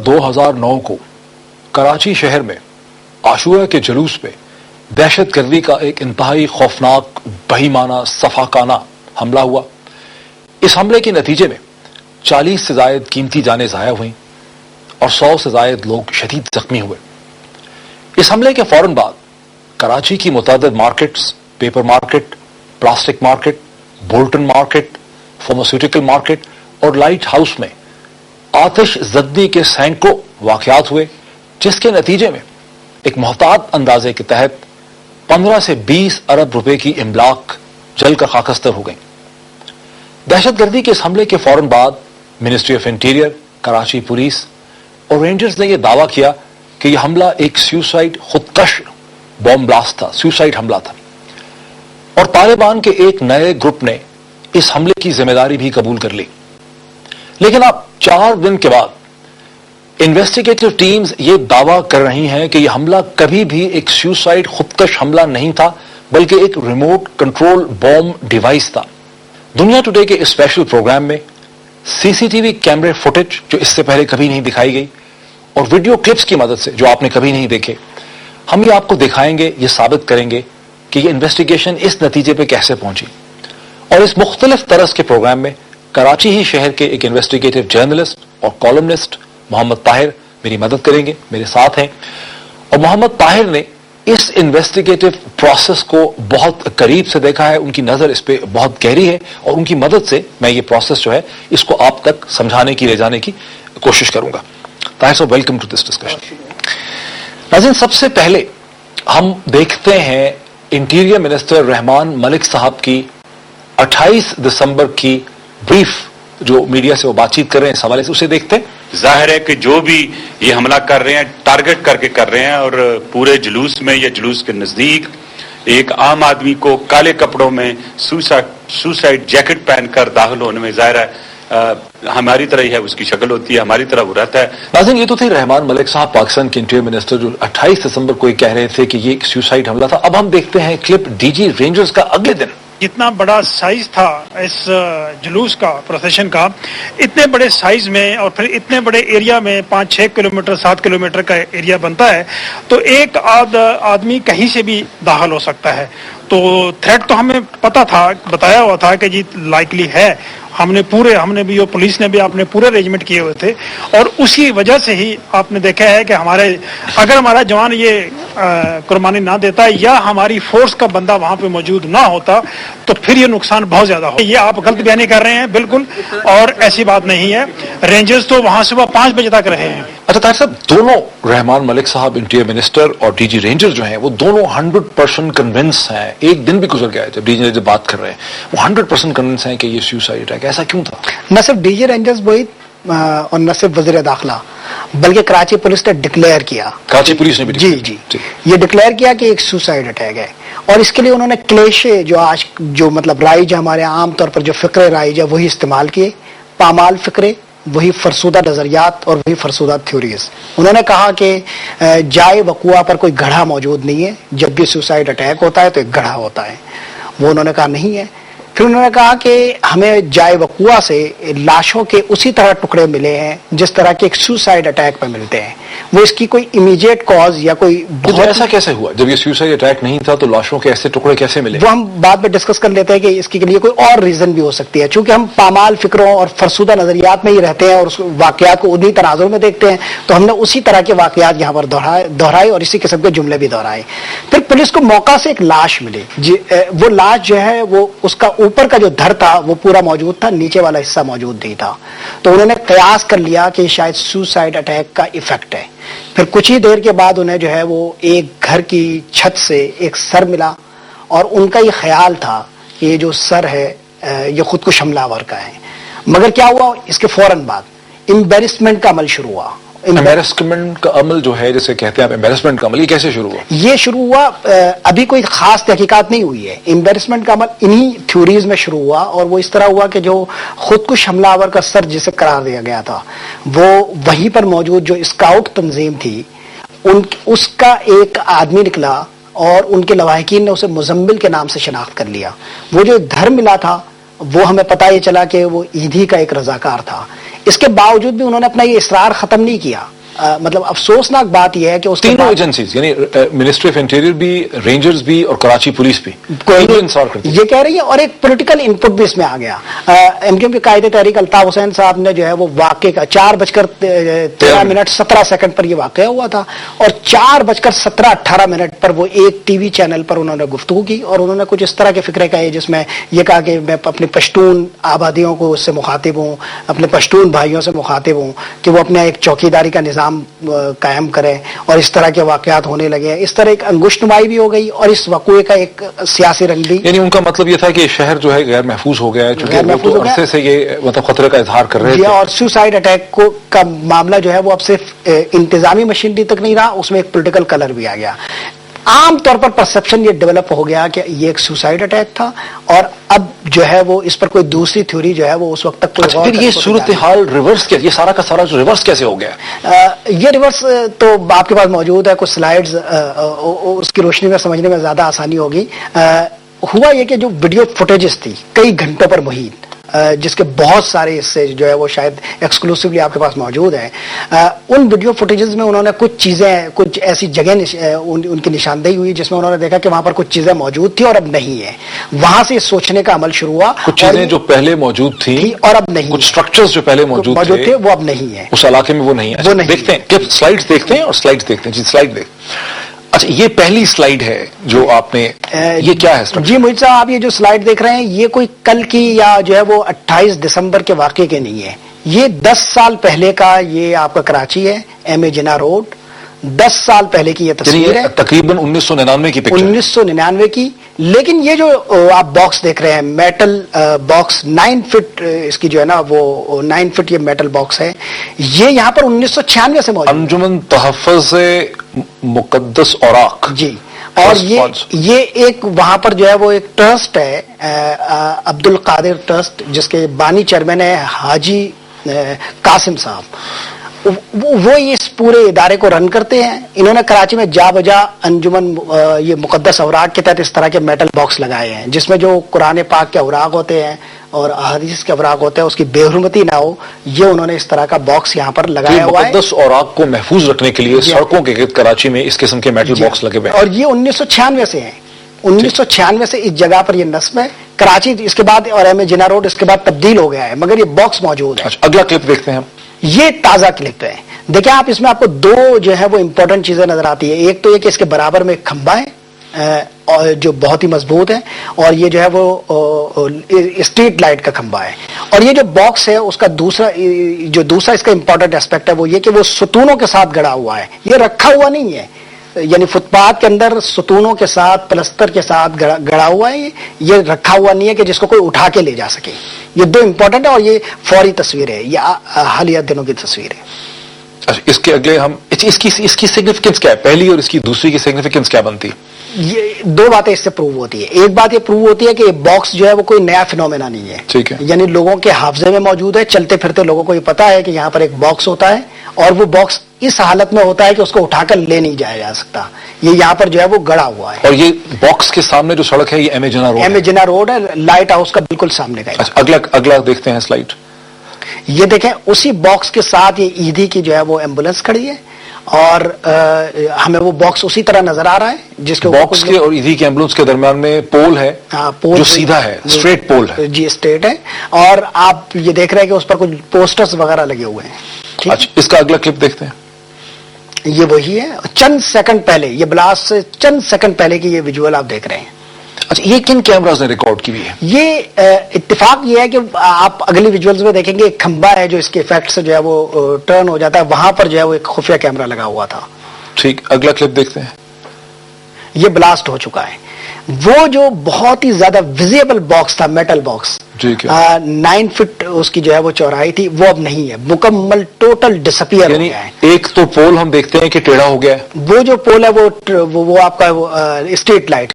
2009 کو کراچی شہر میں عاشورہ کے جلوس پہ دہشت گردی کا ایک انتہائی خوفناک بہیمانہ صفاقانہ حملہ ہوا. اس حملے کے نتیجے میں 40 سے زائد قیمتی جانیں ضائع ہوئیں اور 100 سے زائد لوگ شدید زخمی ہوئے. اس حملے کے فوراً بعد کراچی کی متعدد markets, paper market, plastic market, Bolton market, pharmaceutical market اور لائٹ ہاؤس میں آتش زدی کے سینکڑوں واقعات ہوئے، جس کے نتیجے میں ایک محتاط اندازے کے تحت 15 سے 20 ارب روپے کی املاک جل کر خاکستر ہو گئیں. دہشت گردی کے اس حملے کے فوراً بعد ministry of interior, Karachi police اور رینجرز نے یہ دعویٰ کیا کہ یہ حملہ ایک سیوسائڈ خودکش بم بلاسٹ تھا، سیوسائڈ حملہ تھا. اور طالبان کے ایک نئے گروپ نے اس حملے کی ذمہ داری بھی قبول کر لی. لیکن اب 4 دن کے بعد انویسٹیگیٹو ٹیمز یہ دعویٰ کر رہی ہیں کہ یہ حملہ کبھی بھی ایک سیوسائڈ خودکش حملہ نہیں تھا، بلکہ ایک ریموٹ کنٹرول بوم ڈیوائس تھا. دنیا ٹوڈے کے اسپیشل پروگرام میں CCTV کیمرے فوٹیج جو اس سے پہلے کبھی نہیں دکھائی گئی اور ویڈیو کلپس کی مدد سے جو آپ نے کبھی نہیں دیکھے، ہم یہ آپ کو دکھائیں گے، یہ ثابت کریں گے کہ یہ انویسٹیگیشن اس نتیجے پہ کیسے پہنچی. اور اس مختلف طرز کے پروگرام میں کراچی ہی شہر کے ایک انویسٹیگیٹو جرنلسٹ اور کالمنسٹ محمد طاہر میری مدد کریں گے، میرے ساتھ ہیں. اور محمد طاہر نے اس انویسٹیگیٹو پروسیس کو بہت قریب سے دیکھا ہے، ان کی نظر اس پہ بہت گہری ہے اور ان کی مدد سے میں یہ پروسیس جو ہے اس کو آپ تک سمجھانے کی، لے جانے کی کوشش کروں گا. طاہر صاحب، ویلکم ٹو دس ڈسکشن. ناظرین، سب سے پہلے ہم دیکھتے ہیں انٹیریئر منسٹر رحمان ملک صاحب کی 28 دسمبر کی بریف جو میڈیا سے وہ بات چیت کر رہے ہیں اس حوالے سے، اسے دیکھتے ہیں. ظاہر ہے کہ جو بھی یہ حملہ کر رہے ہیں ٹارگٹ کر کے کر رہے ہیں، اور پورے جلوس میں یا جلوس کے نزدیک ایک عام آدمی کو کالے کپڑوں میں سوسائڈ جیکٹ پہن کر داخل ہونے میں ظاہر ہے ہماری طرح ہی ہے، اس کی شکل ہوتی ہے، ہماری طرح وہ رہتا ہے. ناظرین، یہ تو تھے رحمان ملک صاحب، پاکستان کے انٹیریئر منسٹر، جو 28 دسمبر کو یہ کہہ رہے تھے کہ یہ ایک سیوسائڈ حملہ تھا. اب ہم دیکھتے ہیں کلپ DG رینجرز کا اگلے دن. جتنا بڑا سائز تھا اس جلوس کا، پروسیشن کا، اتنے بڑے سائز میں اور پھر اتنے بڑے ایریا میں 5-6 کلومیٹر 7 کلومیٹر کا ایریا بنتا ہے، تو ایک آدمی کہیں سے بھی داخل ہو سکتا ہے. تو تھریٹ تو ہمیں پتا تھا، بتایا ہوا تھا کہ جی لائکلی ہے. ہم نے بھی اور پولیس نے بھی اپنے پورے ارینجمنٹ کیے ہوئے تھے، اور اسی وجہ سے ہی آپ نے دیکھا ہے کہ اگر ہمارا جوان یہ قربانی نہ دیتا یا ہماری فورس کا بندہ وہاں پہ موجود نہ ہوتا تو پھر یہ نقصان بہت زیادہ ہو. یہ آپ غلط بیانی کر رہے ہیں بالکل، اور ایسی بات نہیں ہے. رینجرز تو وہاں صبح 5 بجے تک رہے ہیں. اچھا طاہر صاحب، دونوں رحمان ملک صاحب انٹیریئر منسٹر اور DG رینجر جو ہیں وہ دونوں 100% کنونس ہیں. ایک دن بھی گزر گیا ہے جب DG رینجر بات کر رہے ہیں، وہ 100% کنونس ہیں کہ یہ سیوسائڈ اٹیک. ایسا کیوں تھا؟ نہ صرف DG رینجرز وہی اور نہ صرف وزیر داخلہ، بلکہ کراچی پولیس نے ڈکلیئر کیا. کراچی پولیس نے بھی جی یہ ڈکلیئر کیا کہ ایک سوسائڈ اٹیک ہے. اور اس کے لیے انہوں نے کلیشے جو مطلب رائج ہمارے عام طور پر جو فکرے رائج ہے وہی استعمال کیے، پامال فکرے، وہی فرسودہ نظریات اور وہی فرسودہ تھیوریز. انہوں نے کہا کہ جائے وقوع پر کوئی گڑھا موجود نہیں ہے، جب بھی سوسائڈ اٹیک ہوتا ہے تو ایک گڑھا ہوتا ہے. وہ انہوں نے کہا نہیں ہے. پھر انہوں نے کہا کہ ہمیں جائے وقوع سے لاشوں کے اسی طرح ٹکڑے ملے ہیں جس طرح کے ایک سوسائڈ اٹیک پہ ملتے ہیں. وہ اس کی کوئی امیڈیٹ کاز یا کوئی ایسا کیسے ہوا؟ جب یہ سوسائڈ اٹیک نہیں تھا تو لاشوں کے ایسے ٹکڑے کیسے ملے؟ وہ ہم بعد میں ڈسکس کر لیتے ہیں کہ اس کے لیے کوئی اور ریزن بھی ہو سکتی ہے. چونکہ ہم پامال فکروں اور فرسودہ نظریات میں ہی رہتے ہیں اور اس واقعات کو انہی تناظر میں دیکھتے ہیں، تو ہم نے اسی طرح کے واقعات یہاں پر دہرائے اور اسی قسم کے جملے بھی دہرائے. پھر پولیس کو موقع سے ایک لاش ملی. وہ لاش جو ہے وہ اس کا اوپر کا جو دھر تھا وہ پورا موجود تھا، نیچے والا حصہ موجود نہیں تھا. تو انہوں نے قیاس کر لیا کہ شاید سوسائڈ اٹیک کا ایفیکٹ ہے. پھر کچھ ہی دیر کے بعد انہیں جو ہے وہ ایک گھر کی چھت سے ایک سر ملا، اور ان کا یہ خیال تھا کہ یہ جو سر ہے یہ خودکش حملہ آور کا ہے. مگر کیا ہوا؟ اس کے فوراً بعد امبیرسمنٹ کا عمل شروع ہوا. امبیرسمنٹ کا عمل جو ہے جسے کہتے ہیں آپ امبیرسمنٹ کا عمل، یہ کیسے شروع ہوا؟ یہ شروع ہوا، ابھی کوئی خاص تحقیقات نہیں ہوئی ہے. امبیرسمنٹ کا عمل انہی تھیوریز میں شروع ہوا، اور وہ اس طرح ہوا کہ جو خودکش حملہ آور کا سر جسے قرار دیا گیا تھا وہ وہیں پر موجود جو اسکاؤٹ تنظیم تھی اس کا ایک آدمی نکلا، اور ان کے لواحقین نے اسے مزمل کے نام سے شناخت کر لیا. وہ جو ایک دھر ملا تھا وہ ہمیں پتہ یہ چلا کہ وہ ایدھی کا ایک رضاکار تھا. اس کے باوجود بھی انہوں نے اپنا یہ اصرار ختم نہیں کیا. مطلب افسوسناک بات یہ ہے کہ اس کے تینوں ایجنسیز یعنی منسٹری آف انٹیریئر بھی، رینجرز بھی اور کراچی پولیس بھی یہ کہہ رہی ہے. اور ایک پولیٹیکل ان پٹ بھی اس میں آ گیا. ایم کیو ایم کے قائد تحریک الطاف حسین صاحب نے جو ہے وہ واقعے کا 4:13:17 پر یہ واقعہ ہوا تھا، اور 4:17:18 پر وہ ایک ٹی وی چینل پر انہوں نے گفتگو کی اور انہوں نے کچھ اس طرح کے فکرے کہے جس میں یہ کہا کہ میں اپنے پشتون آبادیوں کو اس سے مخاطب ہوں، اپنے پشتون بھائیوں سے مخاطب ہوں کہ وہ اپنا ایک چوکیداری کا نظام قائم کرے، اور اس طرح کے واقعات ہونے لگے. اس طرح ایک انگشت نمائی بھی ہو گئی اور اس واقعے کا ایک سیاسی رنگ بھی. یعنی ان کا مطلب یہ تھا کہ شہر جو ہے غیر محفوظ ہو گیا ہے، چونکہ وہ عرصے سے یہ مطلب خطرے کا اظہار کر رہے تھے. اور سوسائڈ اٹیک کا معاملہ جو ہے وہ اب صرف انتظامی مشینری تک نہیں رہا، اس میں ایک پولیٹیکل کلر بھی آ گیا. عام طور پر پرسپشن یہ ڈیولپ ہو گیا کہ یہ ایک سوسائڈ اٹیک تھا، اور اب جو ہے وہ اس پر کوئی دوسری تھیوری جو ہے وہ اس وقت تک کوئی پھر یہ صورتحال ریورس کیا، یہ سارا کا سارا جو ریورس کیسے ہو گیا؟ یہ ریورس تو آپ کے پاس موجود ہے، کچھ سلائیڈز اس کی روشنی میں سمجھنے میں زیادہ آسانی ہوگی. ہوا یہ کہ جو ویڈیو فوٹیجز تھی کئی گھنٹوں پر محیط، جس کے بہت سارے حصے جو ہے وہ شاید ایکسکلوسیولی آپ کے پاس موجود ہیں، ان ویڈیو فوٹیجز میں انہوں نے کچھ چیزیں، کچھ ایسی جگہ ان کی نشاندہی ہوئی جس میں انہوں نے دیکھا کہ وہاں پر کچھ چیزیں موجود تھی اور اب نہیں ہے. وہاں سے سوچنے کا عمل شروع ہوا. کچھ چیزیں جو پہلے موجود تھیں اور اب نہیں، کچھ سٹرکچرز جو پہلے موجود تھے وہ اب نہیں ہے اس علاقے میں، وہ نہیں ہے. دیکھتے ہیں سلائیڈز دیکھتے ہیں اور سلائیڈز دیکھتے ہیں. جی سلائیڈ دیکھ. اچھا یہ پہلی سلائیڈ ہے جو آپ نے، یہ کیا ہے؟ جی محیط صاحب، آپ یہ جو سلائیڈ دیکھ رہے ہیں یہ کوئی کل کی یا جو ہے وہ 28 دسمبر کے واقعے کے نہیں ہے. یہ 10 سال پہلے کا، یہ آپ کا کراچی ہے، ایم اے جناح روڈ، 10 سال پہلے کی یہ تصویر ہے، تقریباً 1999 کی پکچر، 1999 کی. لیکن یہ جو آپ باکس دیکھ رہے ہیں، میٹل باکس 9 فٹ اس کی جو ہے نا وہ 9 فٹ یہ میٹل باکس ہے، یہ یہاں پر 1996 سے موجود ہے. انجمن تحفظ مقدس اوراق. جی. اور یہ ایک وہاں پر جو ہے وہ ایک ٹرسٹ ہے، عبد القادر ٹرسٹ، جس کے بانی چیئرمین ہے حاجی قاسم صاحب. وہ اس پورے ادارے کو رن کرتے ہیں. انہوں نے کراچی میں جا بجا انجمن یہ مقدس اوراق کے تحت اس طرح کے میٹل باکس لگائے ہیں، جس میں جو قرآن پاک کے اوراق ہوتے ہیں اور احادیث کے اوراق ہوتے ہیں اس کی بے حرمتی نہ ہو، یہ انہوں نے اس طرح کا باکس یہاں پر لگایا ہوا ہے. مقدس اوراق کو محفوظ رکھنے کے لیے سڑکوں کے گرد کراچی میں اس قسم کے میٹل باکس لگے ہوئے ہیں. اور یہ 1996 سے ہیں. 1996 سے اس جگہ پر یہ نصب ہے. کراچی اس کے بعد اور ایم اے جناح روڈ اس کے بعد تبدیل ہو گیا ہے، مگر یہ باکس موجود ہے. اگلا کلپ دیکھتے ہیں ہم. یہ تازہ کلپ ہے. دیکھیں آپ، اس میں آپ کو دو جو ہے وہ امپورٹنٹ چیزیں نظر آتی ہے. ایک تو یہ کہ اس کے برابر میں ایک کھمبا ہے جو بہت ہی مضبوط ہے، اور یہ جو ہے وہ اسٹریٹ لائٹ کا کھمبا ہے. اور یہ جو باکس ہے اس کا دوسرا اس کا امپورٹنٹ اسپیکٹ ہے وہ یہ کہ وہ ستونوں کے ساتھ گڑا ہوا ہے. یہ رکھا ہوا نہیں ہے، یعنی فٹ پاتھ کے اندر ستونوں کے ساتھ پلستر کے ساتھ گڑا ہوا ہے. یہ رکھا ہوا نہیں ہے کہ جس کو کوئی اٹھا کے لے جا سکے. یہ دو امپورٹنٹ ہے، اور یہ فوری تصویر ہے، یہ حالیہ دنوں کی تصویر ہے. اس کے اگلے ہم اس کی سگنیفیکینس کیا ہے؟ پہلی اور اس کی دوسری کی سگنیفیکینس کیا بنتی؟ یہ دو باتیں اس سے پروو ہوتی ہے. ایک بات یہ پروو ہوتی ہے کہ یہ باکس جو ہے وہ کوئی نیا فینومینا نہیں ہے. ٹھیک ہے. یعنی لوگوں کے حافظے میں موجود ہے، چلتے پھرتے لوگوں کو یہ پتا ہے کہ یہاں پر ایک باکس ہوتا ہے، اور وہ باکس اس حالت میں ہوتا ہے کہ اس کو اٹھا کر لے نہیں جایا جا سکتا. یہ یہاں پر جو ہے وہ گڑا ہوا ہے. اور یہ باکس کے سامنے جو سڑک ہے یہ ایم اے جناح روڈ ہے. ایم اے جناح روڈ ہے، لائٹ ہاؤس کا بالکل سامنے کا. اگلا دیکھتے ہیں سلائیڈ. یہ دیکھیں اسی باکس کے ساتھ یہ ایدھی کی جو ہے وہ ایمبولینس کھڑی ہے، اور ہمیں وہ باکس اسی طرح نظر آ رہا ہے جس کے باکس کے اور ایدھی کی ایمبولینس کے درمیان میں پول ہے جو سیدھا ہے، اسٹریٹ پول ہے. جی اسٹریٹ ہے. اور آپ یہ دیکھ رہے ہیں کہ اس پر کچھ پوسٹرز وغیرہ لگے ہوئے ہیں. اچھا اس کا اگلا کلپ دیکھتے ہیں. یہ وہی ہے، چند سیکنڈ پہلے، یہ بلاسٹ سے چند سیکنڈ پہلے کی یہ ویژول آپ دیکھ رہے ہیں. اچھا یہ کن کیمراز نے ریکارڈ کی ہوئی ہے؟ یہ اتفاق یہ ہے کہ آپ اگلی ویژولز میں دیکھیں گے ایک کھمبا ہے جو اس کے ایفیکٹ سے جو ہے وہ ٹرن ہو جاتا ہے، وہاں پر جو ہے وہ ایک خفیہ کیمرہ لگا ہوا تھا. ٹھیک، اگلا کلپ دیکھتے ہیں. یہ بلاسٹ ہو چکا ہے. وہ جو بہت ہی زیادہ ویزیبل باکس تھا، میٹل باکس، 9 فٹ اس کی جو ہے وہ چوڑائی تھی، وہ اب نہیں ہے، مکمل ٹوٹل ڈسپیئر ہو گیا ہے. ایک تو پول ہم دیکھتے ہیں کہ ٹیڑھا ہو گیا ہے. وہ جو پول ہے وہ آپ کا اسٹریٹ لائٹ